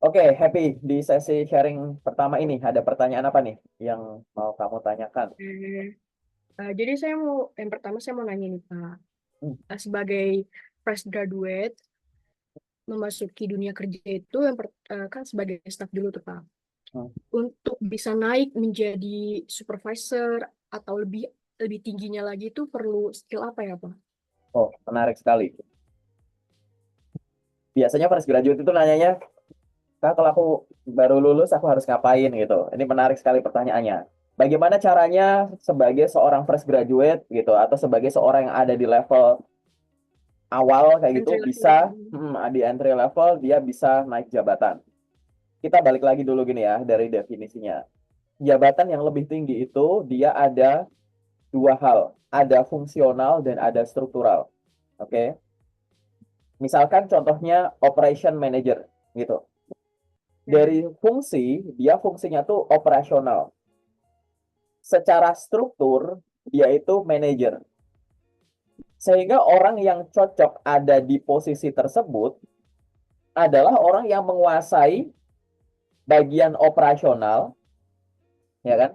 Oke, Happy. Di sesi sharing pertama ini ada pertanyaan apa nih yang mau kamu tanyakan? Eh, jadi yang pertama saya mau nanya nih Pak. Hmm, Sebagai fresh graduate memasuki dunia kerja itu kan sebagai staff dulu tuh Pak. hmm. Untuk bisa naik menjadi supervisor atau lebih lebih tingginya lagi itu perlu skill apa ya Pak? Oh, menarik sekali. Biasanya fresh graduate itu nanyanya, Kak, kalau aku baru lulus, aku harus ngapain gitu. Ini menarik sekali pertanyaannya. Bagaimana caranya sebagai seorang fresh graduate gitu, atau sebagai seorang yang ada di level awal kayak gitu, Entry level bisa ya. di entry level, dia bisa naik jabatan. Kita balik lagi dulu gini ya, dari definisinya. Jabatan yang lebih tinggi itu, dia ada dua hal. Ada fungsional dan ada struktural. Oke. Misalkan contohnya operation manager gitu. Ya. Dari fungsi, dia fungsinya tuh operasional. Secara struktur, dia itu manajer. Sehingga orang yang cocok ada di posisi tersebut adalah orang yang menguasai bagian operasional, ya kan?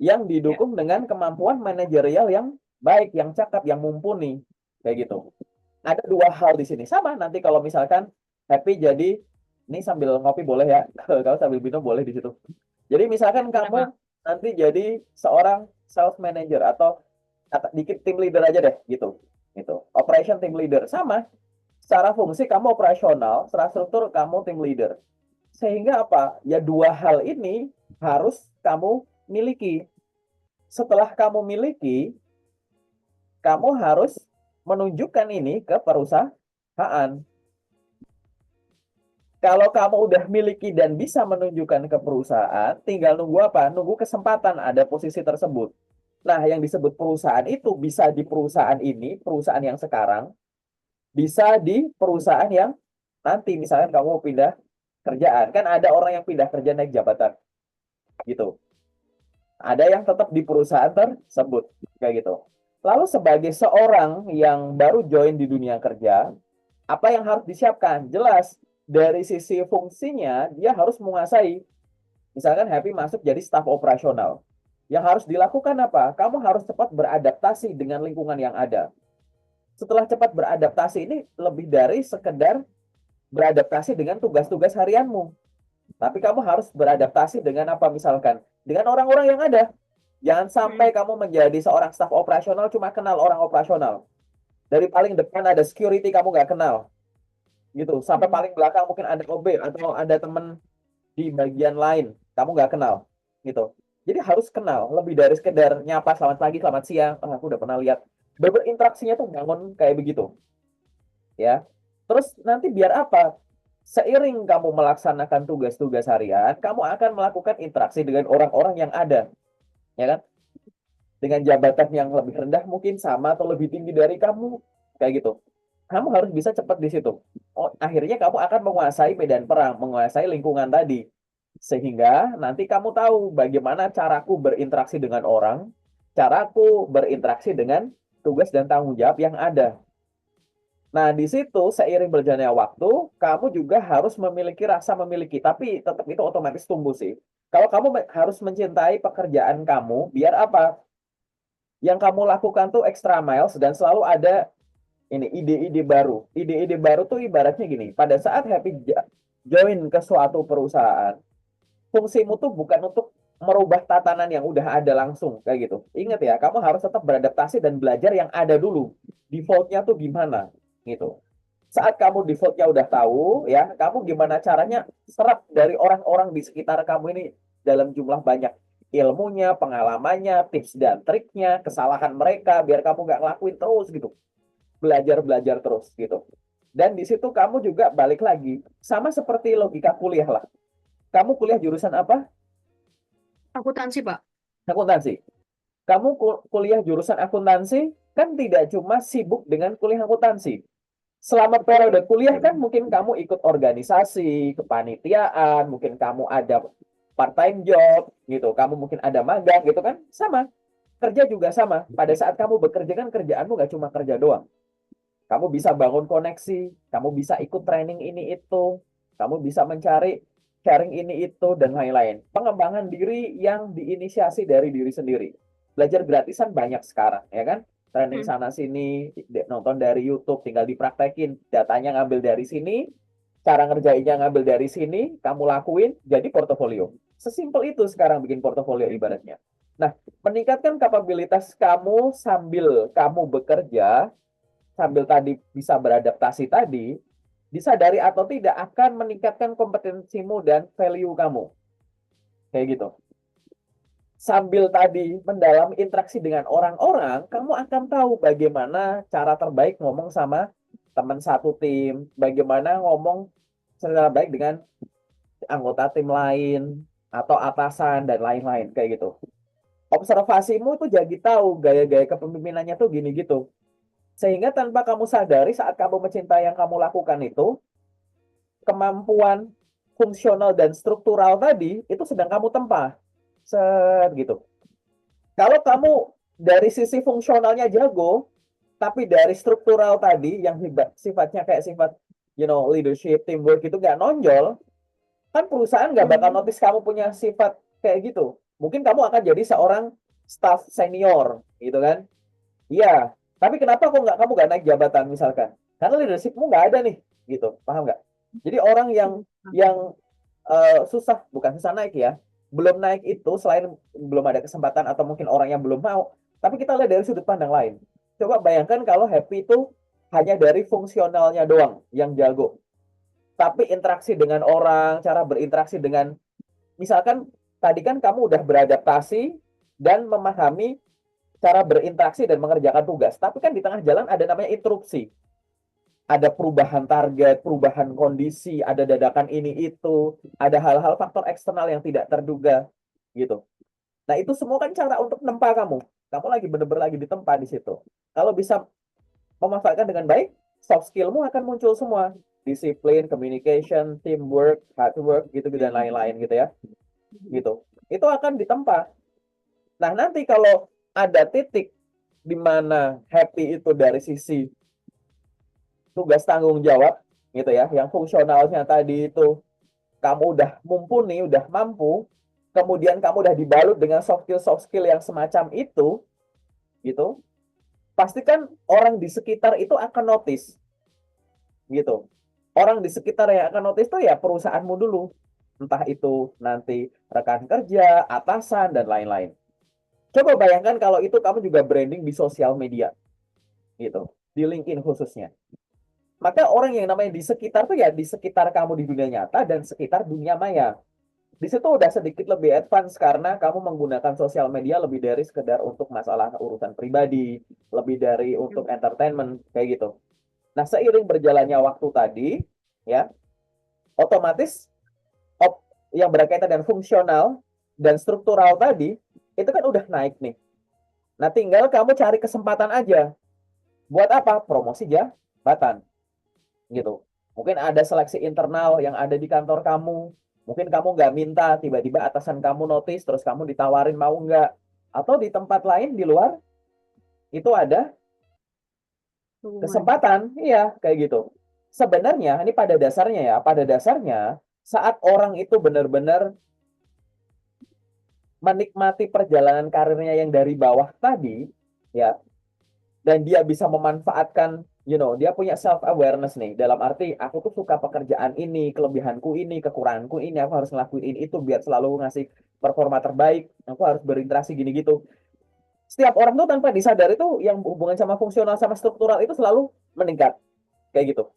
Yang Ya. didukung dengan kemampuan manajerial yang baik, yang cakap, yang mumpuni, kayak gitu. Ada dua hal di sini. Sama nanti kalau misalkan Happy jadi, ini sambil ngopi boleh ya, kalau sambil minum boleh di situ. Jadi Ya, misalkan boleh kamu Pak. nanti jadi seorang sales manager atau dikit tim leader aja deh gitu. Gitu. Operation team leader sama. Secara fungsi kamu operasional, secara struktur kamu tim leader. Sehingga apa? Ya dua hal ini harus kamu miliki. Setelah kamu miliki, kamu harus menunjukkan ini ke perusahaan. Kalau kamu udah miliki dan bisa menunjukkan ke perusahaan, tinggal nunggu apa? Nunggu kesempatan ada posisi tersebut. Nah, yang disebut perusahaan itu bisa di perusahaan ini, perusahaan yang sekarang, bisa di perusahaan yang nanti, misalnya kamu mau pindah kerjaan. Kan ada orang yang pindah kerja naik jabatan, gitu. Ada yang tetap di perusahaan tersebut, kayak gitu. Lalu sebagai seorang yang baru join di dunia kerja, apa yang harus disiapkan? Jelas, dari sisi fungsinya, dia harus menguasai. Misalkan Happy masuk jadi staf operasional. Yang harus dilakukan apa? Kamu harus cepat beradaptasi dengan lingkungan yang ada. Setelah cepat beradaptasi ini lebih dari sekedar beradaptasi dengan tugas-tugas harianmu. Tapi kamu harus beradaptasi dengan apa misalkan? Dengan orang-orang yang ada. Jangan Hmm. sampai kamu menjadi seorang staf operasional cuma kenal orang operasional. Dari paling depan ada security kamu nggak kenal. Gitu. Sampai Hmm. paling belakang mungkin ada OB atau ada teman di bagian lain. Kamu nggak kenal. Gitu. Jadi harus kenal. Lebih dari sekedar nyapa selamat pagi, selamat siang. Oh, aku udah pernah lihat. Berinteraksinya tuh bangun kayak begitu. Ya. Terus nanti biar apa? Seiring kamu melaksanakan tugas-tugas harian, kamu akan melakukan interaksi dengan orang-orang yang ada, ya kan? Dengan jabatan yang lebih rendah mungkin sama atau lebih tinggi dari kamu, kayak gitu. Kamu harus bisa cepat di situ. Oh, akhirnya kamu akan menguasai medan perang, menguasai lingkungan tadi. Sehingga nanti kamu tahu bagaimana caraku berinteraksi dengan orang, caraku berinteraksi dengan tugas dan tanggung jawab yang ada. Nah, di situ seiring berjalannya waktu, kamu juga harus memiliki rasa memiliki, tapi tetap itu otomatis tumbuh sih. Kalau kamu harus mencintai pekerjaan kamu, biar apa? Yang kamu lakukan tuh extra miles dan selalu ada ini ide-ide baru. Ide-ide baru tuh ibaratnya gini, pada saat Happy join ke suatu perusahaan, fungsimu tuh bukan untuk merubah tatanan yang udah ada langsung kayak gitu. Ingat ya, kamu harus tetap beradaptasi dan belajar yang ada dulu. Defaultnya tuh gimana gitu. Saat kamu defaultnya udah tahu ya, kamu gimana caranya serap dari orang-orang di sekitar kamu ini dalam jumlah banyak ilmunya, pengalamannya, tips dan triknya, kesalahan mereka biar kamu nggak ngelakuin terus gitu. Belajar-belajar terus gitu. Dan di situ kamu juga balik lagi sama seperti logika kuliah lah. Kamu kuliah jurusan apa? Akuntansi Pak. Akuntansi. Kamu kuliah jurusan akuntansi kan tidak cuma sibuk dengan kuliah akuntansi. Selama periode kuliah kan mungkin kamu ikut organisasi, kepanitiaan, mungkin kamu ada part time job gitu, kamu mungkin ada magang gitu kan, sama. Kerja juga sama. Pada saat kamu bekerja kan kerjaanmu nggak cuma kerja doang. Kamu bisa bangun koneksi, kamu bisa ikut training ini itu, Kamu bisa mencari sharing ini itu dan lain-lain. Pengembangan diri yang diinisiasi dari diri sendiri. Belajar gratisan banyak sekarang, ya kan? Training Hmm. sana sini, nonton dari YouTube, tinggal dipraktekin, datanya ngambil dari sini, cara ngerjainnya ngambil dari sini, kamu lakuin, jadi portofolio. Sesimpel itu sekarang bikin portofolio ibaratnya. Nah, meningkatkan kapabilitas kamu sambil kamu bekerja, sambil tadi bisa beradaptasi tadi, disadari atau tidak akan meningkatkan kompetensimu dan value kamu. Kayak gitu. Sambil tadi mendalami interaksi dengan orang-orang, kamu akan tahu bagaimana cara terbaik ngomong sama teman satu tim, bagaimana ngomong secara baik dengan anggota tim lain, atau atasan, dan lain-lain, kayak gitu. Observasimu tuh jadi tahu gaya-gaya kepemimpinannya tuh gini gitu. Sehingga tanpa kamu sadari saat kamu mencintai yang kamu lakukan itu, kemampuan fungsional dan struktural tadi itu sedang kamu tempa. Set gitu. Kalau kamu dari sisi fungsionalnya jago, tapi dari struktural tadi yang sifatnya kayak sifat leadership, teamwork itu nggak nonjol, kan perusahaan nggak bakal Hmm. notice kamu punya sifat kayak gitu. Mungkin kamu akan jadi seorang staff senior, gitu kan? Iya, tapi kenapa kamu nggak naik jabatan misalkan? Karena leadershipmu nggak ada nih, gitu. Paham nggak? Jadi orang yang susah, bukan susah naik ya, belum naik itu selain belum ada kesempatan atau mungkin orang yang belum mau, tapi kita lihat dari sudut pandang lain. Coba bayangkan kalau happy itu hanya dari fungsionalnya doang yang jago, tapi interaksi dengan orang, cara berinteraksi dengan, misalkan tadi kan kamu udah beradaptasi dan memahami cara berinteraksi dan mengerjakan tugas, tapi kan di tengah jalan ada namanya interupsi, ada perubahan target, perubahan kondisi, ada dadakan ini itu, ada hal-hal faktor eksternal yang tidak terduga gitu. Nah, itu semua kan cara untuk nempa kamu. Kamu lagi bener-bener lagi ditempa di situ. Kalau bisa memanfaatkan dengan baik, soft skillmu akan muncul semua. Disiplin, communication, teamwork, hard work, gitu dan lain-lain gitu ya. Gitu. Itu akan ditempa. Nah, nanti kalau ada titik di mana happy itu dari sisi tugas tanggung jawab gitu ya, yang fungsionalnya tadi itu kamu udah mumpuni, udah mampu, kemudian kamu udah dibalut dengan soft skill yang semacam itu, gitu, pastikan orang di sekitar itu akan notice, gitu. Orang di sekitar yang akan notice tuh ya perusahaanmu dulu, entah itu nanti rekan kerja, atasan, dan lain-lain. Coba bayangkan kalau itu kamu juga branding di sosial media, gitu, di LinkedIn khususnya. Maka orang yang namanya di sekitar tuh ya di sekitar kamu di dunia nyata dan sekitar dunia maya. Di situ udah sedikit lebih advance karena kamu menggunakan sosial media lebih dari sekedar untuk masalah urusan pribadi, lebih dari untuk entertainment kayak gitu. Nah, seiring berjalannya waktu tadi, ya, otomatis yang berkaitan dengan fungsional dan struktural tadi itu kan udah naik nih. Nah, tinggal kamu cari kesempatan aja. Buat apa? Promosi jabatan gitu. Mungkin ada seleksi internal yang ada di kantor kamu. Mungkin kamu nggak minta, tiba-tiba atasan kamu notice, terus kamu ditawarin mau nggak. Atau di tempat lain di luar, itu ada Hubungan. kesempatan. Iya, kayak gitu. Sebenarnya, ini pada dasarnya, saat orang itu benar-benar menikmati perjalanan karirnya yang dari bawah tadi, ya, dan dia bisa memanfaatkan, dia punya self awareness nih, dalam arti aku tuh suka pekerjaan ini, kelebihanku ini, kekuranganku ini, aku harus ngelakuin ini itu biar selalu ngasih performa terbaik, aku harus berinteraksi gini gitu. Setiap orang tuh tanpa disadari tuh yang hubungan sama fungsional sama struktural itu selalu meningkat kayak gitu.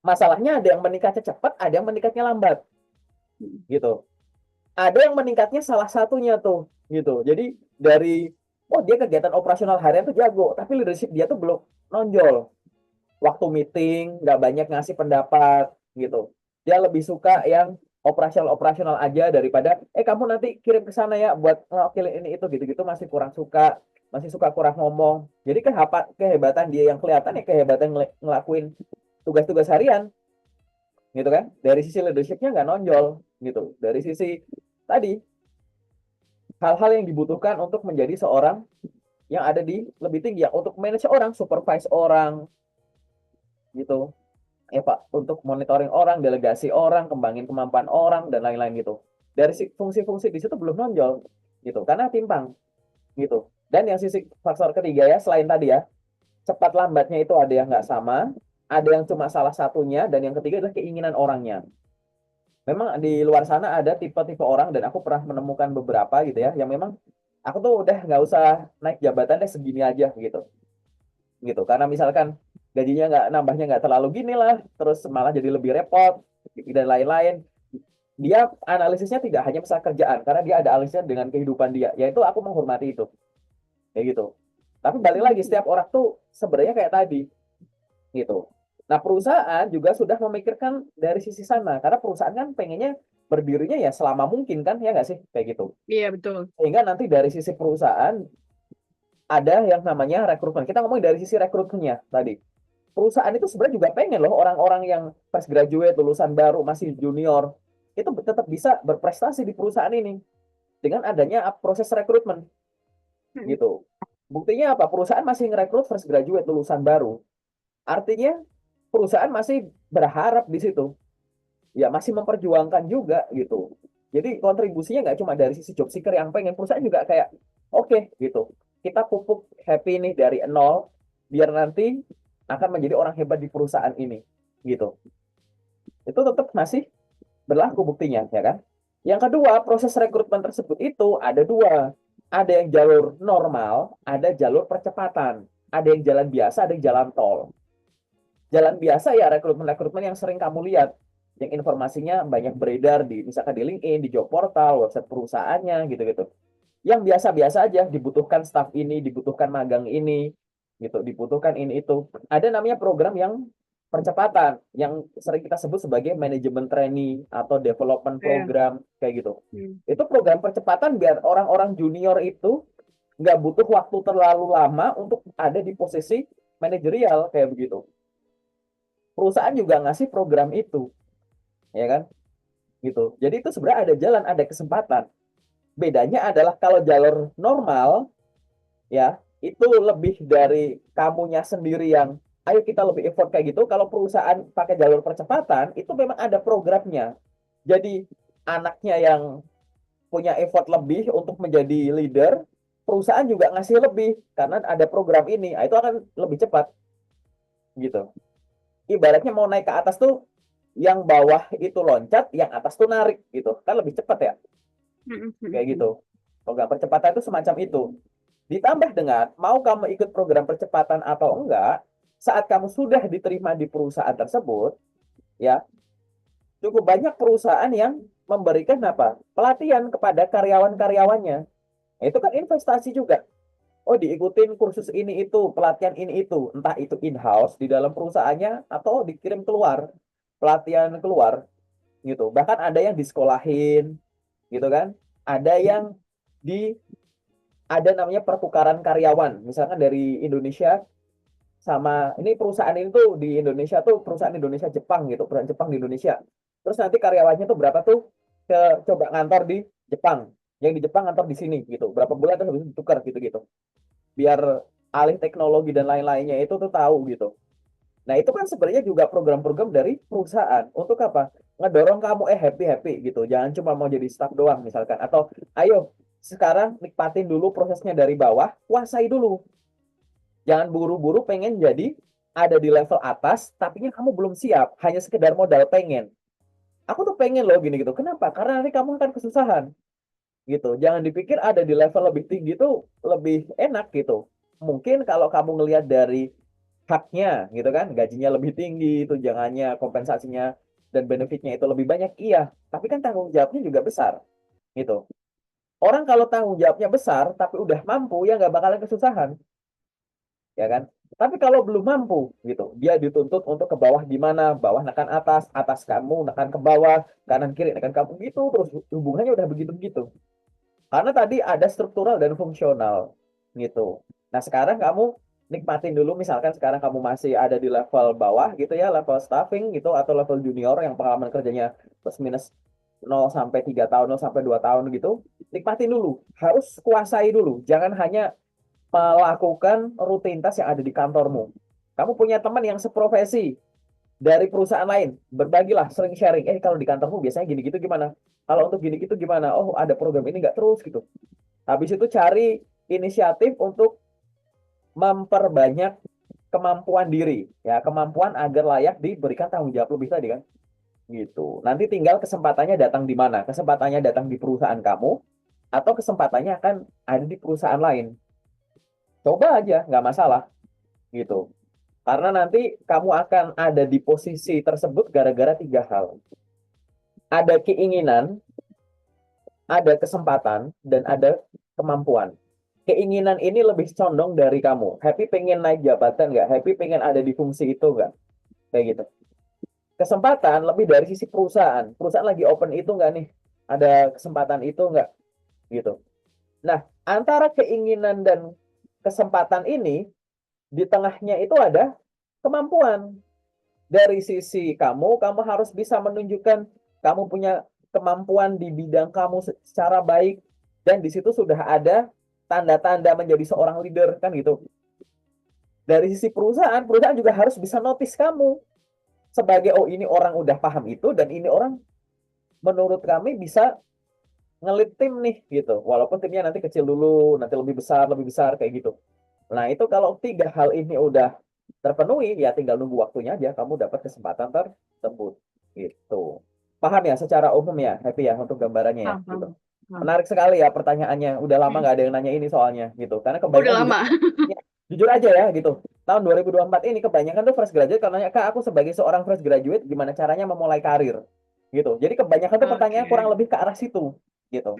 Masalahnya ada yang meningkatnya cepat, ada yang meningkatnya lambat gitu. Ada yang meningkatnya salah satunya tuh gitu. Jadi dari dia kegiatan operasional harian tuh jago, tapi leadership dia tuh belum nonjol. Waktu meeting nggak banyak ngasih pendapat gitu. Dia lebih suka yang operasional aja daripada kamu nanti kirim ke sana ya buat ngakilin ini itu gitu-gitu, masih kurang suka, masih suka kurang ngomong. Jadi kehebatan dia yang kelihatan ya kehebatan ngelakuin tugas-tugas harian gitu kan. Dari sisi leadershipnya nggak nonjol gitu. Dari sisi tadi hal-hal yang dibutuhkan untuk menjadi seorang yang ada di lebih tinggi ya, untuk manage orang, supervise orang gitu. ya Pak, untuk monitoring orang, delegasi orang, kembangin kemampuan orang dan lain-lain gitu. Dari fungsi-fungsi di situ belum nonjol gitu, karena timpang gitu. Dan yang sisi faktor ketiga ya, selain tadi ya, cepat lambatnya itu ada yang nggak sama, ada yang cuma salah satunya, dan yang ketiga adalah keinginan orangnya. Memang di luar sana ada tipe-tipe orang, dan aku pernah menemukan beberapa gitu ya, yang memang aku tuh udah nggak usah naik jabatan deh, segini aja gitu. Gitu. Karena misalkan gajinya nambahnya nggak terlalu gini lah, terus malah jadi lebih repot dan lain-lain. Dia analisisnya tidak hanya masalah kerjaan, karena dia ada analisisnya dengan kehidupan dia. Yaitu aku menghormati itu, kayak gitu. Tapi balik lagi, setiap orang tuh sebenarnya kayak tadi, gitu. Nah, perusahaan juga sudah memikirkan dari sisi sana, karena perusahaan kan pengennya berdirinya ya selama mungkin kan, ya nggak sih, kayak gitu. Iya, betul. Sehingga nanti dari sisi perusahaan ada yang namanya rekrutmen. Kita ngomong dari sisi rekrutmennya tadi. Perusahaan itu sebenarnya juga pengen loh orang-orang yang fresh graduate, lulusan baru, masih junior, itu tetap bisa berprestasi di perusahaan ini dengan adanya proses rekrutmen Mm. gitu. Buktinya apa? Perusahaan masih ngerekrut fresh graduate, lulusan baru. Artinya perusahaan masih berharap di situ. Ya masih memperjuangkan juga gitu. Jadi kontribusinya nggak cuma dari sisi job seeker yang pengen, perusahaan juga kayak oke okay, gitu. Kita pupuk happy nih dari nol, biar nanti akan menjadi orang hebat di perusahaan ini gitu. Itu tetap masih berlaku buktinya, ya kan? Yang kedua, proses rekrutmen tersebut itu ada dua. Ada yang jalur normal, ada jalur percepatan. Ada yang jalan biasa, ada yang jalan tol. Jalan biasa ya rekrutmen-rekrutmen yang sering kamu lihat, yang informasinya banyak beredar di misalkan di LinkedIn, di job portal, website perusahaannya gitu-gitu. Yang biasa-biasa aja, dibutuhkan staff ini, dibutuhkan magang ini, gitu, dibutuhkan ini itu. Ada namanya program yang percepatan, yang sering kita sebut sebagai manajemen trainee atau development Iya. program, kayak gitu. Hmm. Itu program percepatan biar orang-orang junior itu nggak butuh waktu terlalu lama untuk ada di posisi manajerial, kayak begitu. Perusahaan juga ngasih program itu, ya kan? Gitu. Jadi itu sebenarnya ada jalan, ada kesempatan. Bedanya adalah kalau jalur normal, ya itu lebih dari kamunya sendiri yang ayo kita lebih effort kayak gitu. Kalau perusahaan pakai jalur percepatan itu memang ada programnya, jadi anaknya yang punya effort lebih untuk menjadi leader, perusahaan juga ngasih lebih karena ada program ini. Nah, itu akan lebih cepat gitu. Ibaratnya mau naik ke atas tuh, yang bawah itu loncat, yang atas tuh narik gitu kan, lebih cepat ya, kayak gitu. Program percepatan itu semacam itu. Ditambah dengan mau kamu ikut program percepatan atau enggak, saat kamu sudah diterima di perusahaan tersebut, ya cukup banyak perusahaan yang memberikan apa? Pelatihan kepada karyawan-karyawannya. Nah, itu kan investasi juga. Oh, diikutin kursus ini itu, pelatihan ini itu, entah itu in-house di dalam perusahaannya atau dikirim keluar, pelatihan keluar gitu. Bahkan ada yang disekolahin gitu kan. Ada yang di ada namanya pertukaran karyawan. Misalkan dari Indonesia sama ini perusahaan ini tuh di Indonesia tuh perusahaan Indonesia Jepang gitu, perusahaan Jepang di Indonesia. Terus nanti karyawannya tuh berapa tuh ke coba ngantor di Jepang. Yang di Jepang ngantor di sini gitu. Berapa bulan terus habis itu tukar gitu-gitu. Biar alih teknologi dan lain-lainnya itu tuh tahu gitu. Nah, itu kan sebenarnya juga program-program dari perusahaan. Untuk apa? Ngedorong kamu happy-happy gitu. Jangan cuma mau jadi staff doang misalkan. Atau ayo sekarang nikmatin dulu prosesnya dari bawah, kuasai dulu. Jangan buru-buru pengen jadi ada di level atas, tapi kamu belum siap. Hanya sekedar modal pengen. Aku tuh pengen loh gini gitu. Kenapa? Karena nanti kamu akan kesusahan gitu. Jangan dipikir ada di level lebih tinggi itu lebih enak gitu. Mungkin kalau kamu ngelihat dari haknya gitu kan, gajinya lebih tinggi, tunjangannya, kompensasinya dan benefitnya itu lebih banyak, iya. Tapi kan tanggung jawabnya juga besar gitu. Orang kalau tanggung jawabnya besar tapi udah mampu ya nggak bakalan kesusahan, ya kan? Tapi kalau belum mampu gitu, dia dituntut untuk ke bawah gimana, bawah nekan atas, atas kamu nekan ke bawah, kanan kiri nekan kamu gitu, terus hubungannya udah begitu-begitu. Karena tadi ada struktural dan fungsional gitu. Nah, sekarang kamu nikmatin dulu, misalkan sekarang kamu masih ada di level bawah gitu ya, level staffing gitu atau level junior yang pengalaman kerjanya plus minus 0 sampai 3 tahun, 0 sampai 2 tahun gitu. Nikmatin dulu, harus kuasai dulu. Jangan hanya melakukan rutinitas yang ada di kantormu. Kamu punya teman yang seprofesi, dari perusahaan lain, berbagilah, sering sharing. Kalau di kantormu biasanya gini gitu gimana? Kalau untuk gini gitu gimana? Oh, ada program ini nggak terus gitu. Habis itu cari inisiatif untuk memperbanyak kemampuan diri, ya kemampuan agar layak diberikan tanggung jawab lebih tadi kan, gitu. Nanti tinggal kesempatannya datang di mana? Kesempatannya datang di perusahaan kamu atau kesempatannya akan ada di perusahaan lain. Coba aja, nggak masalah, gitu. Karena nanti kamu akan ada di posisi tersebut gara-gara tiga hal. Ada keinginan, ada kesempatan, dan ada kemampuan. Keinginan ini lebih condong dari kamu. Happy pengen naik jabatan nggak? Happy pengen ada di fungsi itu nggak? Kayak gitu. Kesempatan lebih dari sisi perusahaan. Perusahaan lagi open itu nggak nih? Ada kesempatan itu nggak? Gitu. Nah, antara keinginan dan kesempatan ini, di tengahnya itu ada kemampuan. Dari sisi kamu harus bisa menunjukkan kamu punya kemampuan di bidang kamu secara baik, dan di situ sudah ada tanda-tanda menjadi seorang leader kan gitu. Dari sisi perusahaan, perusahaan juga harus bisa notice kamu sebagai oh ini orang udah paham itu dan ini orang menurut kami bisa ngelit tim nih gitu. Walaupun timnya nanti kecil dulu, nanti lebih besar kayak gitu. Nah, itu kalau tiga hal ini udah terpenuhi, ya tinggal nunggu waktunya aja kamu dapat kesempatan tersebut. Gitu. Paham ya secara umum ya, Happy ya untuk gambarannya ya, Paham, gitu. paham, paham. Menarik sekali ya pertanyaannya. Udah lama nggak ada yang nanya ini soalnya gitu. Karena Udah kebanyakan juga lama. ya, jujur aja ya gitu. Tahun 2024 ini kebanyakan tuh fresh graduate kalau nanya, "Kak, aku sebagai seorang fresh graduate gimana caranya memulai karir?" Gitu. Jadi kebanyakan tuh pertanyaan kurang Oke. lebih ke arah situ gitu.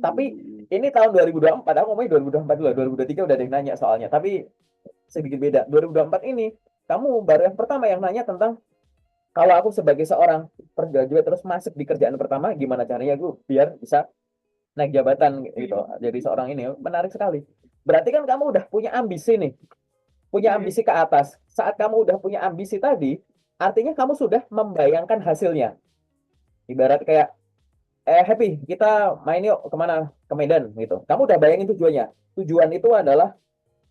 Tapi Hmm. ini tahun 2024, aku ngomongin 2024 dulu, 2023 udah ada yang nanya soalnya. Tapi sedikit beda. 2024 ini, kamu baru yang pertama yang nanya tentang kalau aku sebagai seorang graduate terus masuk di kerjaan pertama, gimana caranya gue biar bisa naik jabatan gitu. Jadi seorang ini menarik sekali. Berarti kan kamu udah punya ambisi nih, punya Hmm. ambisi ke atas. Saat kamu udah punya ambisi tadi, artinya kamu sudah membayangkan hasilnya. Ibarat kayak Happy, kita main yuk kemana? Ke Medan gitu. Kamu udah bayangin tujuannya. Tujuan itu adalah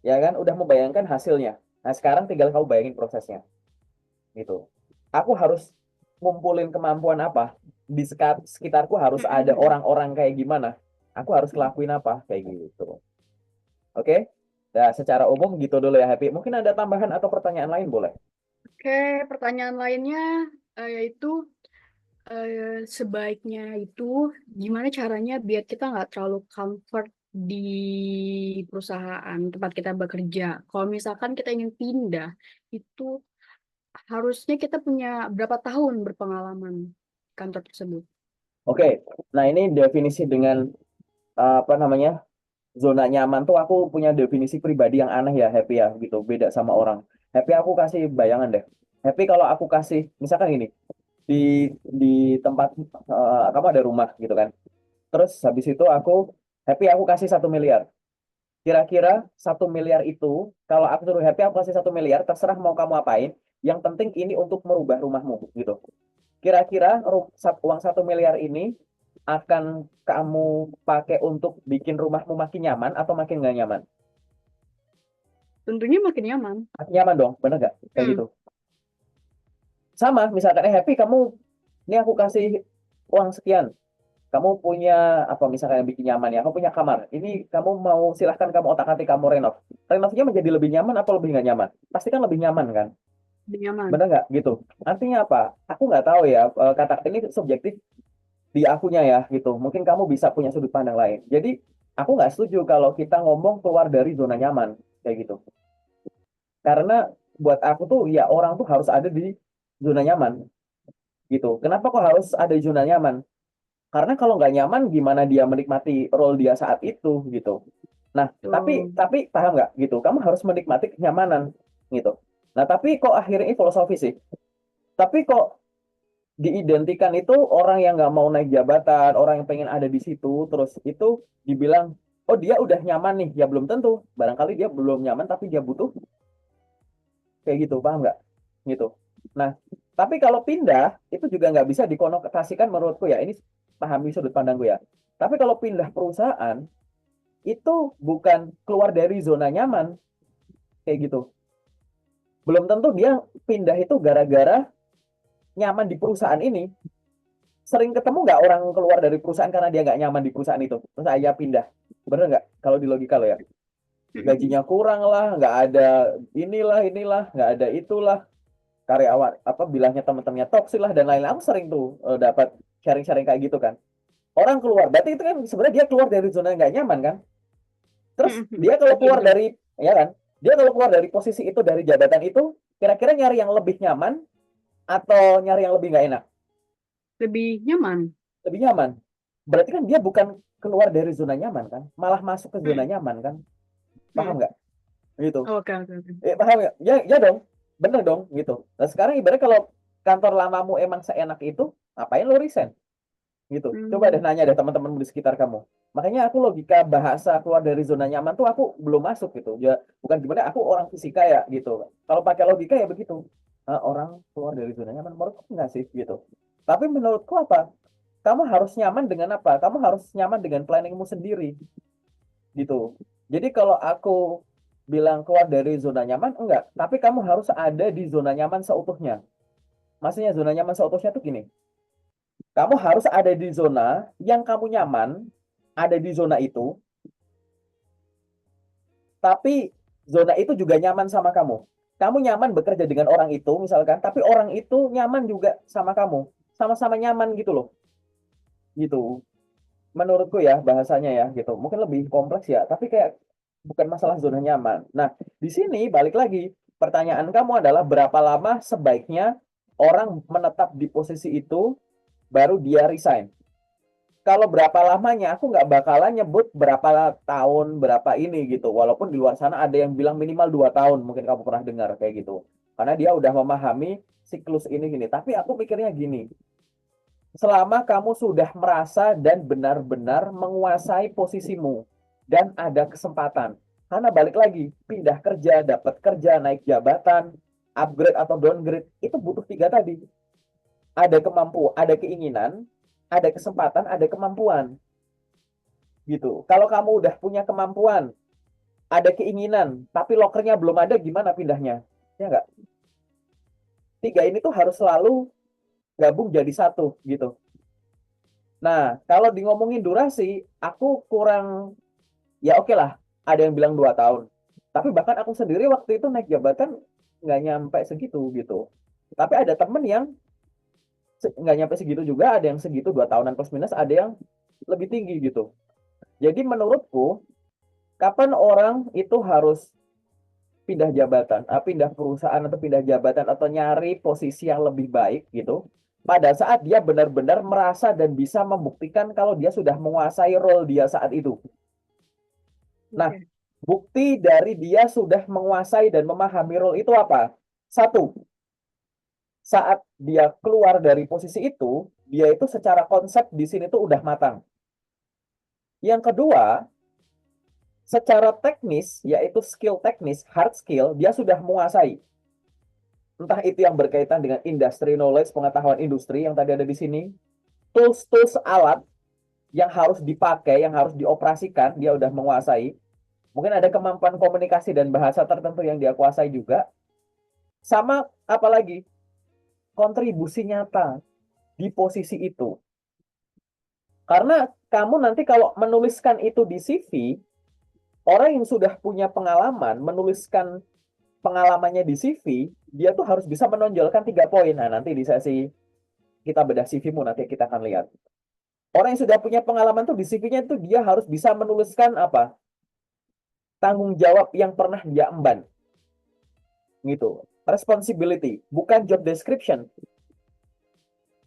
ya kan udah membayangkan hasilnya. Nah, sekarang tinggal kamu bayangin prosesnya gitu. Aku harus ngumpulin kemampuan apa? Di sekitarku harus ada orang-orang kayak gimana? Aku harus ngelakuin apa? Kayak gitu. Oke? Nah, secara umum gitu dulu ya, Happy. Mungkin ada tambahan atau pertanyaan lain boleh? Oke, pertanyaan lainnya yaitu sebaiknya itu gimana caranya biar kita nggak terlalu comfort di perusahaan tempat kita bekerja. Kalau misalkan kita ingin pindah, itu harusnya kita punya berapa tahun berpengalaman di kantor tersebut. Oke. Nah, ini definisi dengan apa namanya? Zona nyaman tuh aku punya definisi pribadi yang aneh ya, Happy ya gitu. Beda sama orang. Happy aku kasih bayangan deh. Happy kalau aku kasih misalkan gini, di di tempat kamu ada rumah gitu kan. Terus habis itu aku kasih 1 miliar. Kira-kira 1 miliar itu kalau aku suruh Happy aku kasih 1 miliar, terserah mau kamu apain. Yang penting ini untuk merubah rumahmu gitu. Kira-kira uang 1 miliar ini akan kamu pakai untuk bikin rumahmu makin nyaman atau makin nggak nyaman? Tentunya makin nyaman. Makin nyaman dong, bener nggak? Kayak Hmm. gitu. Sama, misalkan Happy kamu, ini aku kasih uang sekian. Kamu punya apa misalkan yang bikin nyaman ya? Kamu punya kamar. Ini kamu mau silahkan kamu otak-atik kamu renov. Renovnya menjadi lebih nyaman apa lebih nggak nyaman? Pasti kan lebih nyaman kan? Lebih nyaman. Bener nggak gitu? Artinya apa? Aku nggak tahu ya. Kata ini subjektif di akunya ya gitu. Mungkin kamu bisa punya sudut pandang lain. Jadi aku nggak setuju kalau kita ngomong keluar dari zona nyaman kayak gitu. Karena buat aku tuh ya orang tuh harus ada di zona nyaman gitu. Kenapa kok harus ada di zona nyaman? Karena kalau nggak nyaman gimana dia menikmati role dia saat itu gitu. Nah, tapi Tuh. tapi paham nggak gitu? Kamu harus menikmati kenyamanan gitu. Nah, tapi kok akhirnya ini filosofi sih. Tapi kok diidentikan itu orang yang nggak mau naik jabatan, orang yang pengen ada di situ, terus itu dibilang, oh dia udah nyaman nih, ya belum tentu. Barangkali dia belum nyaman, tapi dia butuh kayak gitu, paham nggak? Gitu. Nah, tapi kalau pindah, itu juga nggak bisa dikonotasikan menurutku ya, ini pahami sudut pandangku ya. Tapi kalau pindah perusahaan, itu bukan keluar dari zona nyaman, kayak gitu. Belum tentu dia pindah itu gara-gara nyaman di perusahaan ini, sering ketemu nggak orang keluar dari perusahaan karena dia nggak nyaman di perusahaan itu, terus aja pindah? Bener nggak? Kalau di logika lo ya, gajinya kurang lah, nggak ada inilah, nggak ada itulah, karyawan apa bilangnya teman-temannya toksik lah dan lain-lain. Aku sering tuh dapat sharing-sharing kayak gitu kan. Orang keluar, berarti itu kan sebenarnya dia keluar dari zona yang nggak nyaman kan. Terus dia kalau Betul, keluar betul. dari, ya kan, dia kalau keluar dari posisi itu, dari jabatan itu, kira-kira nyari yang lebih nyaman atau nyari yang lebih nggak enak? Lebih nyaman. Lebih nyaman. Berarti kan dia bukan keluar dari zona nyaman kan, malah masuk ke zona Mm, nyaman kan. Paham mm. nggak? Gitu. Oke, oke, oke. Paham nggak? Ya, ya dong. Bener dong gitu. Nah sekarang ibaratnya kalau kantor lamamu emang seenak itu, ngapain lo resign? Gitu. Coba deh Hmm, nanya deh teman-temanmu di sekitar kamu. Makanya aku logika bahasa keluar dari zona nyaman tuh aku belum masuk gitu. Ya bukan gimana, aku orang fisika ya gitu. Kalau pakai logika ya begitu. Orang keluar dari zona nyaman, menurutku enggak sih gitu. Tapi menurutku apa? Kamu harus nyaman dengan apa? Kamu harus nyaman dengan planningmu sendiri gitu. Jadi kalau aku bilang keluar dari zona nyaman, enggak. Tapi kamu harus ada di zona nyaman seutuhnya. Maksudnya zona nyaman seutuhnya tuh gini. Kamu harus ada di zona yang kamu nyaman, ada di zona itu, tapi zona itu juga nyaman sama kamu. Kamu nyaman bekerja dengan orang itu, misalkan, tapi orang itu nyaman juga sama kamu. Sama-sama nyaman gitu loh. Gitu. Menurutku ya bahasanya ya gitu. Mungkin lebih kompleks ya, tapi kayak bukan masalah zona nyaman. Nah, di sini balik lagi. Pertanyaan kamu adalah berapa lama sebaiknya orang menetap di posisi itu baru dia resign. Kalau berapa lamanya, aku nggak bakalan nyebut berapa tahun, berapa ini gitu. Walaupun di luar sana ada yang bilang minimal 2 tahun, mungkin kamu pernah dengar kayak gitu. Karena dia udah memahami siklus ini gini. Tapi aku pikirnya gini, selama kamu sudah merasa dan benar-benar menguasai posisimu dan ada kesempatan. Karena balik lagi, pindah kerja, dapat kerja, naik jabatan, upgrade atau downgrade, itu butuh tiga tadi. Ada kemampuan, ada keinginan, ada kesempatan, ada kemampuan. Gitu. Kalau kamu udah punya kemampuan, ada keinginan, tapi lokernya belum ada, gimana pindahnya? Ya nggak? Tiga ini tuh harus selalu gabung jadi satu gitu. Nah, kalau di ngomongin durasi, aku kurang, ya oke lah, ada yang bilang 2 tahun. Tapi bahkan aku sendiri waktu itu naik jabatan nggak nyampe segitu gitu. Tapi ada temen yang nggak nyampe segitu juga, ada yang segitu 2 tahunan plus minus, ada yang lebih tinggi gitu. Jadi menurutku, kapan orang itu harus pindah jabatan, pindah perusahaan atau pindah jabatan atau nyari posisi yang lebih baik gitu. Pada saat dia benar-benar merasa dan bisa membuktikan kalau dia sudah menguasai role dia saat itu. Nah, oke. bukti dari dia sudah menguasai dan memahami role itu apa? Satu, saat dia keluar dari posisi itu, dia itu secara konsep di sini tuh udah matang. Yang kedua, secara teknis, yaitu skill teknis, hard skill, dia sudah menguasai. Entah itu yang berkaitan dengan industry knowledge, pengetahuan industri yang tadi ada di sini, tools-tools alat yang harus dipakai, yang harus dioperasikan, dia udah menguasai. Mungkin ada kemampuan komunikasi dan bahasa tertentu yang dia kuasai juga. Sama apalagi kontribusi nyata di posisi itu. Karena kamu nanti kalau menuliskan itu di CV, orang yang sudah punya pengalaman menuliskan pengalamannya di CV, dia tuh harus bisa menonjolkan 3 poin. Nah, nanti di sesi kita bedah CV-mu nanti kita akan lihat. Orang yang sudah punya pengalaman tuh di CV-nya tuh dia harus bisa menuliskan apa? Tanggung jawab yang pernah dia emban. Gitu. Responsibility, bukan job description.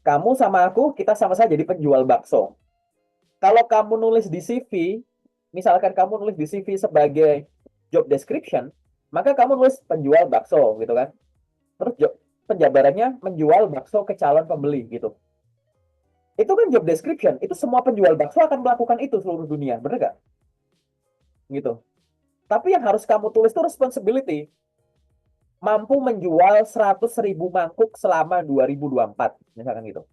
Kamu sama aku, kita sama-sama jadi penjual bakso. Kalau kamu nulis di CV, misalkan kamu nulis di CV sebagai job description, maka kamu nulis penjual bakso gitu kan. Terus penjabarannya menjual bakso ke calon pembeli gitu. Itu kan job description. Itu semua penjual bakso akan melakukan itu seluruh dunia, bener gak? Gitu. Tapi yang harus kamu tulis itu responsibility. Mampu menjual 100.000 mangkuk selama 2024, misalkan gitu.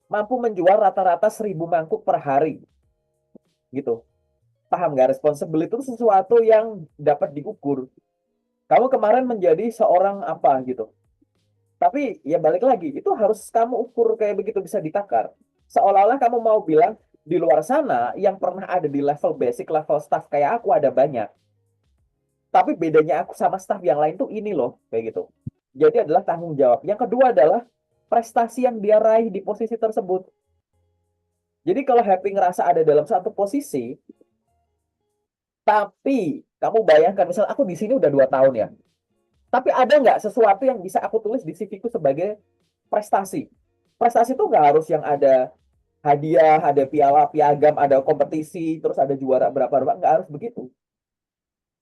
Mampu menjual rata-rata 1.000 mangkuk per hari, gitu. Paham nggak? Responsibility itu sesuatu yang dapat diukur. Kamu kemarin menjadi seorang apa gitu? Tapi ya balik lagi, itu harus kamu ukur kayak begitu bisa ditakar. Seolah-olah kamu mau bilang di luar sana yang pernah ada di level basic, level staff kayak aku ada banyak. Tapi bedanya aku sama staff yang lain tuh ini loh, kayak gitu. Jadi adalah tanggung jawab. Yang kedua adalah prestasi yang dia raih di posisi tersebut. Jadi kalau Happy ngerasa ada dalam satu posisi, tapi kamu bayangkan, misal aku di sini udah 2 tahun ya, tapi ada nggak sesuatu yang bisa aku tulis di CV ku sebagai prestasi? Prestasi itu nggak harus yang ada hadiah, ada piala, piagam, ada kompetisi, terus ada juara berapa, nggak harus begitu.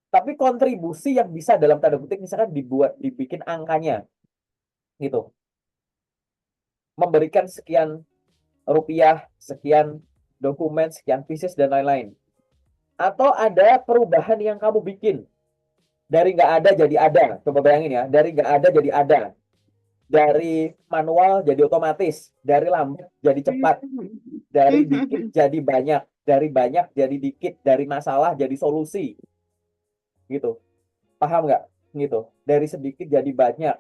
Tapi kontribusi yang bisa dalam tanda kutip misalkan dibikin angkanya gitu. Memberikan sekian rupiah, sekian dokumen, sekian pieces dan lain-lain. Atau ada perubahan yang kamu bikin dari nggak ada jadi ada. Coba bayangin ya, dari nggak ada jadi ada, dari manual jadi otomatis, dari lambat jadi cepat, dari dikit jadi banyak, dari banyak jadi dikit, dari masalah jadi solusi, gitu. Paham nggak? Gitu. Dari sedikit jadi banyak,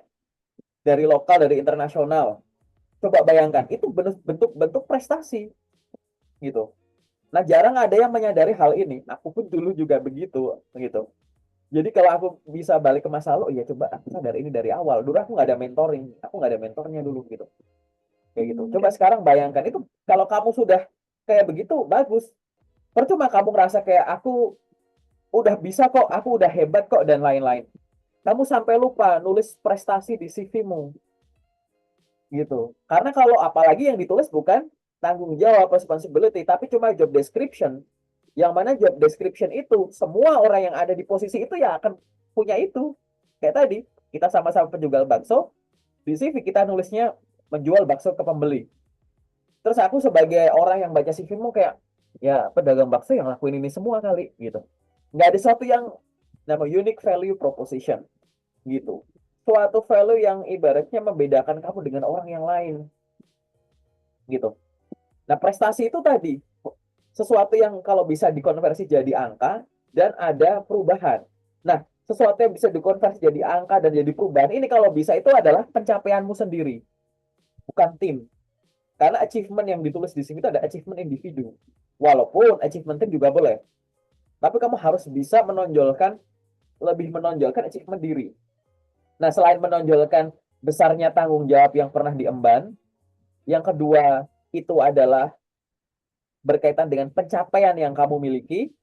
dari lokal, dari internasional. Coba bayangkan, itu bentuk-bentuk prestasi, gitu. Nah, jarang ada yang menyadari hal ini. Aku pun dulu juga begitu, gitu. Jadi kalau aku bisa balik ke masa lalu, ya coba aku sadar ini dari awal. Dulu aku nggak ada mentoring, aku nggak ada mentornya dulu, gitu. Kayak gitu. Coba sekarang bayangkan itu kalau kamu sudah kayak begitu bagus. Percuma kamu ngerasa kayak aku udah bisa kok, aku udah hebat kok dan lain-lain. Kamu sampai lupa nulis prestasi di CV-mu gitu. Karena kalau apalagi yang ditulis bukan tanggung jawab responsibility, tapi cuma job description. Yang mana job description itu semua orang yang ada di posisi itu ya akan punya itu. Kayak tadi, kita sama-sama penjual bakso, di CV kita nulisnya menjual bakso ke pembeli. Terus aku sebagai orang yang baca CV-mu kayak, ya pedagang bakso yang lakuin ini semua kali gitu. Nggak ada satu yang nama unique value proposition gitu. Suatu value yang ibaratnya membedakan kamu dengan orang yang lain gitu. Nah, prestasi itu tadi sesuatu yang kalau bisa dikonversi jadi angka dan ada perubahan. Nah, sesuatu yang bisa dikonversi jadi angka dan jadi perubahan ini kalau bisa itu adalah pencapaianmu sendiri, bukan tim. Karena achievement yang ditulis di sini itu ada achievement individu. Walaupun achievement tim juga boleh. Tapi kamu harus bisa menonjolkan, lebih menonjolkan achievement diri. Nah, selain menonjolkan besarnya tanggung jawab yang pernah diemban, yang kedua itu adalah berkaitan dengan pencapaian yang kamu miliki.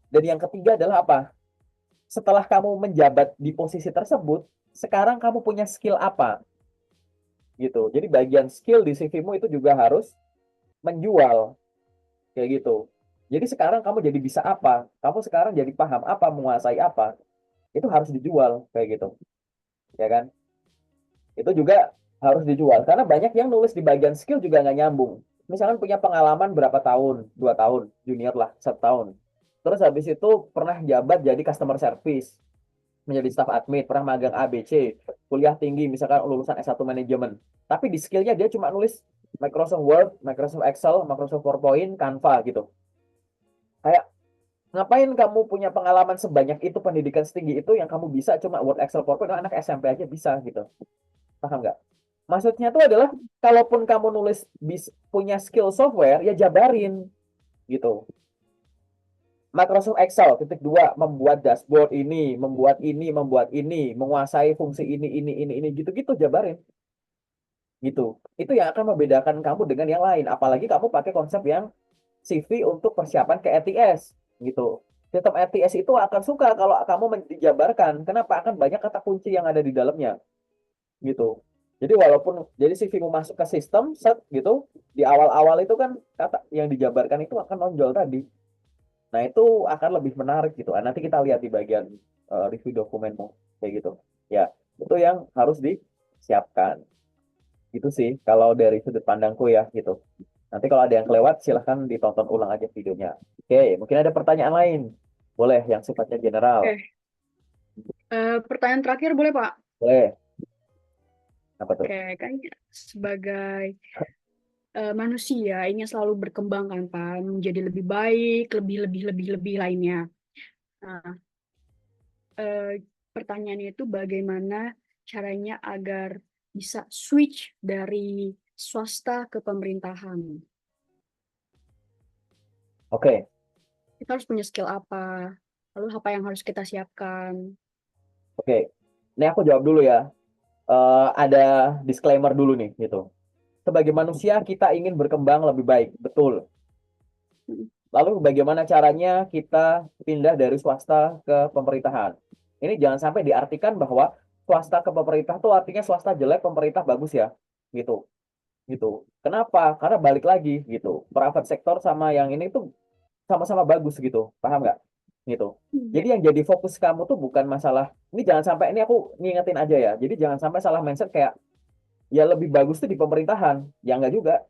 Dan yang ketiga adalah apa? Setelah kamu menjabat di posisi tersebut, sekarang kamu punya skill apa? Gitu. Jadi bagian skill di CV-mu itu juga harus menjual. Kayak gitu. Jadi sekarang kamu jadi bisa apa? Kamu sekarang jadi paham apa, menguasai apa? Itu harus dijual. Kayak gitu. Ya kan? Itu juga harus dijual. Karena banyak yang nulis di bagian skill juga nggak nyambung. Misalkan punya pengalaman berapa tahun, 2 tahun, junior lah, 1 tahun. Terus habis itu pernah jabat jadi customer service, menjadi staff admin, pernah magang ABC, kuliah tinggi, misalkan lulusan S1 manajemen. Tapi di skillnya dia cuma nulis Microsoft Word, Microsoft Excel, Microsoft PowerPoint, Canva gitu. Kayak ngapain kamu punya pengalaman sebanyak itu, pendidikan setinggi itu, yang kamu bisa cuma Word, Excel, PowerPoint, anak SMP aja bisa gitu. Paham nggak? Maksudnya itu adalah, kalaupun kamu nulis punya skill software, ya jabarin gitu. Microsoft Excel, titik dua, membuat dashboard membuat ini, menguasai fungsi ini, gitu-gitu jabarin. Gitu. Itu yang akan membedakan kamu dengan yang lain. Apalagi kamu pakai konsep yang CV untuk persiapan ke ETS. Gitu. Sistem ETS itu akan suka kalau kamu dijabarkan. Kenapa? Akan banyak kata kunci yang ada di dalamnya. Gitu. Jadi walaupun jadi CV-mu masuk ke sistem set gitu, di awal-awal itu kan kata yang dijabarkan itu akan nonjol tadi. Nah, itu akan lebih menarik gitu. Nanti kita lihat di bagian review dokumenmu kayak gitu. Ya, itu yang harus disiapkan. Itu sih kalau dari sudut pandangku ya gitu. Nanti kalau ada yang kelewat silahkan ditonton ulang aja videonya. Oke, mungkin ada pertanyaan lain. Boleh yang sifatnya general. Oke, pertanyaan terakhir boleh Pak? Boleh. Apa tuh? Oke, kan kita sebagai manusia ingin selalu berkembang kan Pak, menjadi lebih baik, lebih lainnya. Nah, eh, pertanyaannya itu bagaimana caranya agar bisa switch dari swasta ke pemerintahan. Oke, Kita harus punya skill apa, lalu apa yang harus kita siapkan. oke. Ini aku jawab dulu ya. Ada disclaimer dulu nih, gitu. Sebagai manusia, kita ingin berkembang lebih baik, betul. Hmm. Lalu bagaimana caranya kita pindah dari swasta ke pemerintahan? Ini jangan sampai diartikan bahwa swasta ke pemerintah tuh artinya swasta jelek, pemerintah bagus ya, gitu, gitu. Kenapa? Karena balik lagi, gitu. Private sektor sama yang ini tuh sama-sama bagus gitu, paham nggak? Gitu. Ya. Jadi yang jadi fokus kamu tuh bukan masalah, ini jangan sampai, ini aku ngingetin aja ya. Jadi jangan sampai salah mindset kayak ya lebih bagus tuh di pemerintahan, ya nggak juga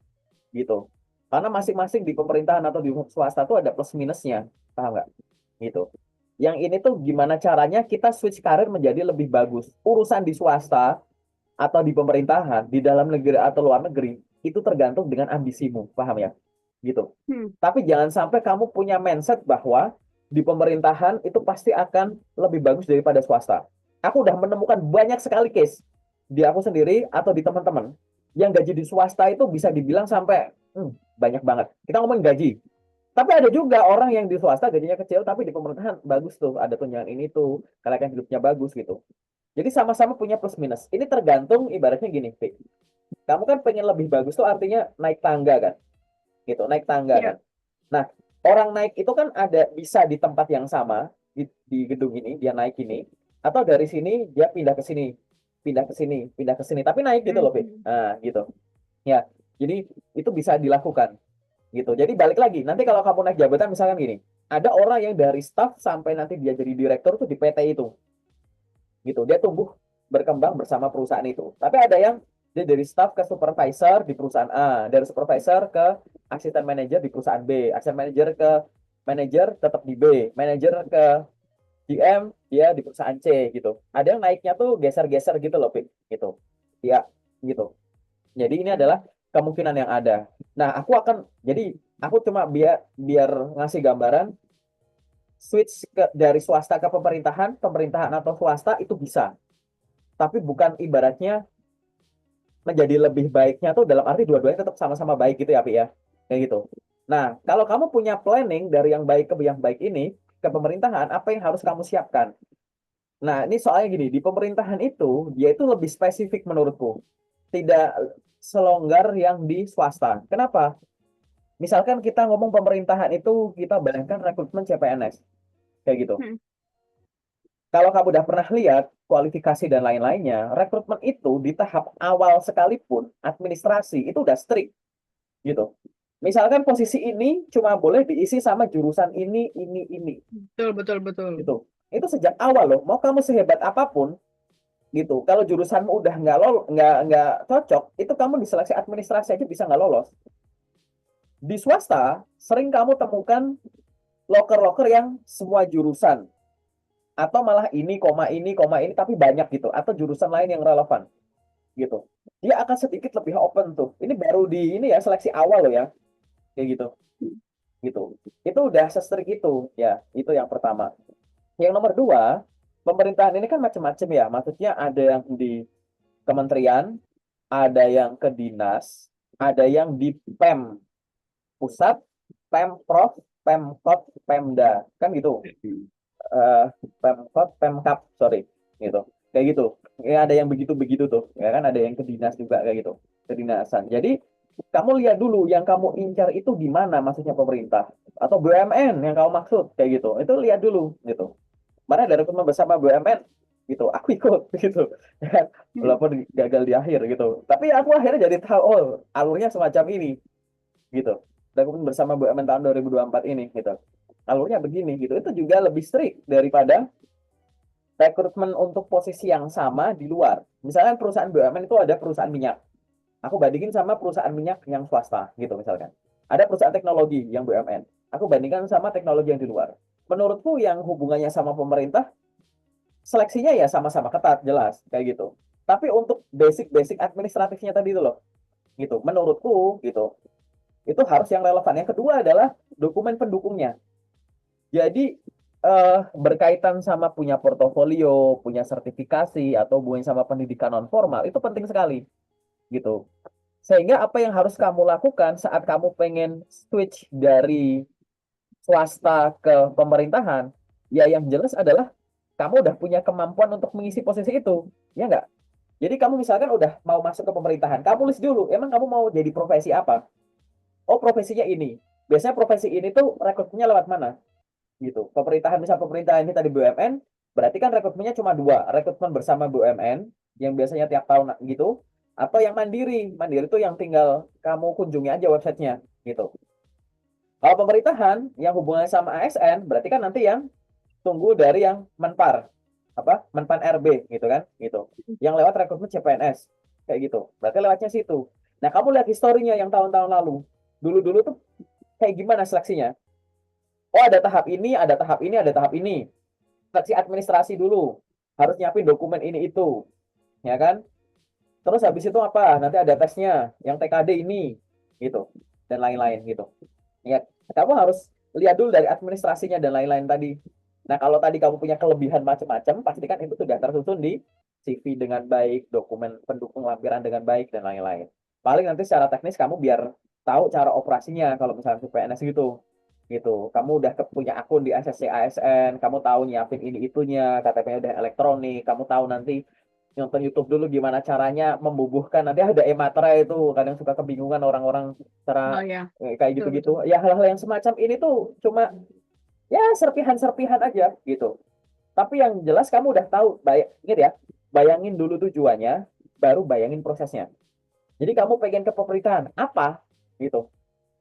gitu. Karena masing-masing di pemerintahan atau di swasta tuh ada plus minusnya, paham nggak? Gitu. Yang ini tuh gimana caranya kita switch karir menjadi lebih bagus. Urusan di swasta atau di pemerintahan, di dalam negeri atau luar negeri, itu tergantung dengan ambisimu, paham ya? Gitu. Hmm. Tapi jangan sampai kamu punya mindset bahwa di pemerintahan itu pasti akan lebih bagus daripada swasta. Aku udah menemukan banyak sekali case di aku sendiri atau di teman-teman yang gaji di swasta itu bisa dibilang sampai banyak banget. Kita ngomongin gaji. Tapi ada juga orang yang di swasta gajinya kecil tapi di pemerintahan bagus tuh, ada tunjangan ini tuh, kalian hidupnya bagus gitu. Jadi sama-sama punya plus minus. Ini tergantung ibaratnya gini, Vic. Kamu kan pengen lebih bagus tuh artinya naik tangga kan, gitu, naik tangga kan. Ya. Nah, orang naik itu kan ada bisa di tempat yang sama di gedung ini dia naik ini, atau dari sini dia pindah ke sini, pindah ke sini, pindah ke sini, tapi naik gitu loh, Vic. Hmm. Nah, gitu. Ya, jadi itu bisa dilakukan gitu. Jadi balik lagi, nanti kalau kamu naik jabatan misalkan gini, ada orang yang dari staff sampai nanti dia jadi direktur tuh di PT itu, gitu. Dia tumbuh berkembang bersama perusahaan itu. Tapi ada yang dia dari staff ke supervisor di perusahaan A, dari supervisor ke asisten manajer di perusahaan B, asisten manajer ke manajer tetap di B, manajer ke GM dia di perusahaan C gitu. Ada yang naiknya tuh geser-geser gitu loh, Pik, gitu. Ya, gitu. Jadi ini adalah kemungkinan yang ada. Nah, jadi aku cuma biar biar ngasih gambaran switch dari swasta ke pemerintahan, pemerintahan atau swasta itu bisa. Tapi bukan ibaratnya menjadi lebih baiknya tuh dalam arti dua-duanya tetap sama-sama baik gitu ya, Pi ya. Kayak gitu. Nah, kalau kamu punya planning dari yang baik ke yang baik ini ke pemerintahan, apa yang harus kamu siapkan? Nah, ini soalnya gini, di pemerintahan itu dia itu lebih spesifik menurutku. Tidak selonggar yang di swasta. Kenapa? Misalkan kita ngomong pemerintahan itu kita bayangkan rekrutmen CPNS kayak gitu. Hmm. Kalau kamu udah pernah lihat kualifikasi dan lain-lainnya, rekrutmen itu di tahap awal sekalipun administrasi itu udah strict gitu. Misalkan posisi ini cuma boleh diisi sama jurusan ini Betul, betul, betul. gitu. Itu sejak awal loh. Mau kamu sehebat apapun gitu, kalau jurusanmu udah nggak cocok, itu kamu di seleksi administrasi aja bisa nggak lolos. Di swasta sering kamu temukan loker-loker yang semua jurusan atau malah ini tapi banyak gitu atau jurusan lain yang relevan gitu. Dia akan sedikit lebih open tuh. Ini baru di ini ya seleksi awal loh ya. Kayak gitu. Gitu. Itu udah sestrik itu ya. Itu yang pertama. Yang nomor dua, pemerintahan ini kan macam-macam ya. Maksudnya ada yang di kementerian, ada yang ke dinas, ada yang di PEM pusat, Pemprov, Pemkot, Pemda. Kan gitu. eh Pemkot, Pemkap, sorry, gitu. Kayak gitu. Ya, ada yang begitu-begitu tuh, ya kan ada yang ke dinas juga kayak gitu, kedinasan. Jadi kamu lihat dulu yang kamu incar itu di mana maksudnya pemerintah atau BUMN yang kamu maksud kayak gitu. Itu lihat dulu gitu. Mana ada rekrutmen bersama BUMN gitu, aku ikut gitu. Ya kan? Hmm. Walaupun gagal di akhir gitu. Tapi aku akhirnya jadi tahu oh alurnya semacam ini gitu. Rekrutmen bersama BUMN tahun 2024 ini gitu. Alurnya begini gitu. Itu juga lebih strict daripada rekrutmen untuk posisi yang sama di luar. Misalkan perusahaan BUMN itu ada perusahaan minyak. Aku bandingin sama perusahaan minyak yang swasta gitu misalkan. Ada perusahaan teknologi yang BUMN. Aku bandingkan sama teknologi yang di luar. Menurutku yang hubungannya sama pemerintah, seleksinya ya sama-sama ketat, jelas kayak gitu. Tapi untuk basic-basic administratifnya tadi itu loh, gitu. Menurutku gitu, itu harus yang relevan. Yang kedua adalah dokumen pendukungnya. Jadi berkaitan sama punya portofolio, punya sertifikasi, atau hubungan sama pendidikan non formal, itu penting sekali gitu. Sehingga apa yang harus kamu lakukan saat kamu pengen switch dari swasta ke pemerintahan, ya yang jelas adalah kamu udah punya kemampuan untuk mengisi posisi itu, ya nggak? Jadi kamu misalkan udah mau masuk ke pemerintahan, kamu list dulu, emang kamu mau jadi profesi apa? Oh, profesinya ini. Biasanya profesi ini tuh rekrutmennya lewat mana? Gitu. Pemerintahan, misal pemerintahan ini tadi BUMN, berarti kan rekrutmennya cuma dua, rekrutmen bersama BUMN yang biasanya tiap tahun gitu, atau yang mandiri. Mandiri itu yang tinggal kamu kunjungi aja websitenya gitu. Kalau pemerintahan yang hubungannya sama ASN, berarti kan nanti yang tunggu dari yang Menpar, apa Menpan RB gitu kan, gitu. Yang lewat rekrutmen CPNS kayak gitu. Berarti lewatnya situ. Nah, kamu lihat historinya yang tahun-tahun lalu. Dulu-dulu tuh kayak gimana seleksinya? Oh, ada tahap ini, ada tahap ini, ada tahap ini. Seleksi administrasi dulu. Harus nyiapin dokumen ini itu, ya kan? Terus habis itu apa? Nanti ada tesnya, yang TKD ini, gitu, dan lain-lain gitu. Ya, kamu harus lihat dulu dari administrasinya dan lain-lain tadi. Nah, kalau tadi kamu punya kelebihan macam-macam, pastikan itu sudah tersusun di CV dengan baik, dokumen pendukung lampiran dengan baik, dan lain-lain. Paling nanti secara teknis kamu biar tahu cara operasinya kalau misalnya PNS gitu. Gitu. Kamu udah punya akun di SSC ASN, kamu tahu nyiapin ini itunya, KTP-nya udah elektronik, kamu tahu nanti nonton YouTube dulu gimana caranya membubuhkan. Nanti ada e-materai itu, kadang suka kebingungan orang-orang Oh cara ya, kayak betul gitu-gitu. betul. Ya hal-hal yang semacam ini tuh cuma ya serpihan-serpihan aja gitu. Tapi yang jelas kamu udah tahu, ingat ya, bayangin dulu tujuannya, baru bayangin prosesnya. Jadi kamu pengen ke pemerintahan, apa? Gitu.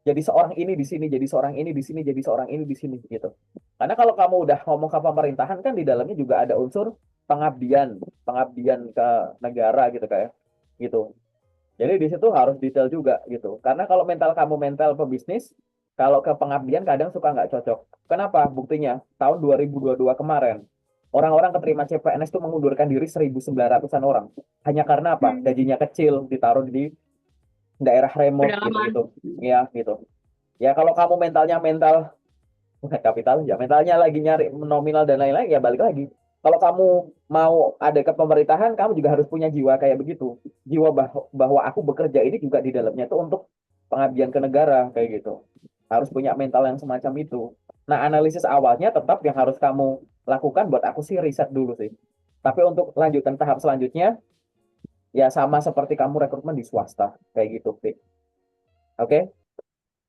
Jadi seorang ini di sini, jadi seorang ini di sini, jadi seorang ini di sini gitu. Karena kalau kamu udah ngomong ke pemerintahan kan di dalamnya juga ada unsur pengabdian, pengabdian ke negara gitu kayak gitu. Jadi di situ harus detail juga gitu. Karena kalau mental kamu mental pebisnis, kalau ke pengabdian kadang suka nggak cocok. Kenapa? Buktinya tahun 2022 kemarin, orang-orang keterima CPNS itu mengundurkan diri 1.900-an orang. Hanya karena apa? Hmm, Gajinya kecil, ditaruh di daerah remote pedalaman. gitu-gitu. Ya, gitu. Ya kalau kamu mentalnya mental bukan kapital, ya mentalnya lagi nyari nominal dan lain-lain, ya balik lagi. Kalau kamu mau ada ke pemerintahan, kamu juga harus punya jiwa kayak begitu. Jiwa bahwa aku bekerja ini juga di dalamnya tuh untuk pengabdian ke negara kayak gitu. Harus punya mental yang semacam itu. Nah, analisis awalnya tetap yang harus kamu lakukan buat aku sih riset dulu sih. Tapi untuk lanjutan tahap selanjutnya, ya sama seperti kamu rekrutmen di swasta kayak gitu, Pi. Oke?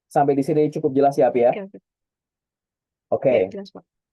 Sampai di sini cukup jelas ya, Pi ya? Oke, oke. Ya, Oke. jelas, Pak.